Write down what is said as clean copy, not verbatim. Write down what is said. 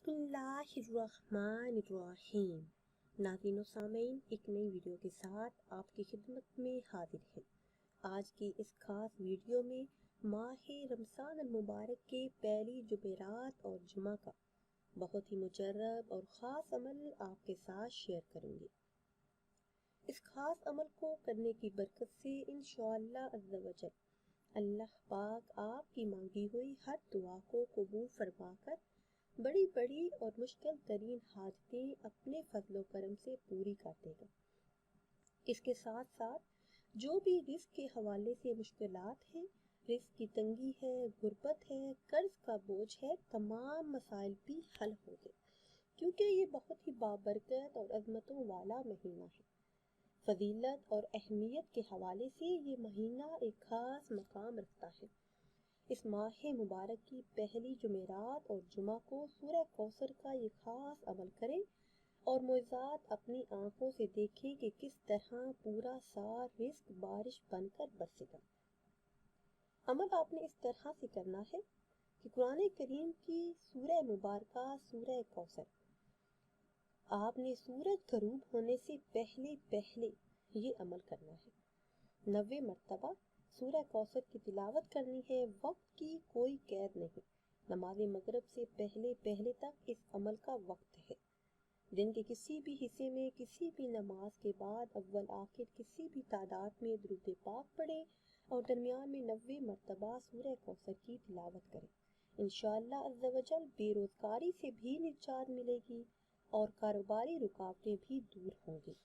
बिस्मिल्लाहिर्रहमानिर्रहीम। नाज़रीन व सामीन, एक नई वीडियो के साथ आपकी खिदमत में हाजिर है। आज की इस खास वीडियो में माह रमज़ान अल मुबारक के पहली जुमेरात और जुमा का बहुत ही मुजर्रब और ख़ास अमल आपके साथ शेयर करूँगी। इस खास अमल को करने की बरकत से इंशाअल्लाह अज़्ज़ा वजल अल्लाह पाक आपकी मांगी हुई हर दुआ को कबूल फरमाकर बड़ी बड़ी और मुश्किल तरीन हाजतें अपने फजलो करम से पूरी कर देगा। इसके साथ साथ जो भी रिस्क के हवाले से मुश्किलात हैं, रिस्क की तंगी है, गुर्बत है, कर्ज का बोझ है, तमाम मसाइल भी हल होंगे, क्योंकि ये बहुत ही बाबरकत और अजमतों वाला महीना है। फजीलत और अहमियत के हवाले से ये महीना एक खास मकाम रखता है। इस माह मुबारक की पहली जुमेरात और जुमा को सूरह कौसर का ये खास अमल करें और मुइज़ात अपनी आंखों से देखें कि किस तरह पूरा साल रिस्क बारिश बनकर बरसेगा। अमल आपने इस तरह से करना है कि कुरान करीम की सूरह मुबारका सूरह कौसर आपने सूरज गरूब होने से पहले पहले ये अमल करना है। 90 मरतबा सूरह कौसर की तिलावत करनी है। वक्त की कोई कैद नहीं। नमाज मगरिब से पहले पहले तक इस अमल का वक्त है। दिन के किसी भी हिस्से में किसी भी नमाज के बाद अव्वल आखिर किसी भी तादाद में दुरूद पाक पढ़े और दरमियान में 90 मरतबा सूरह कौसर की तिलावत करें। इंशाअल्लाह अज़्ज़ा वजल बेरोजगारी से भी निजात मिलेगी और कारोबारी रुकावटें भी दूर होंगी।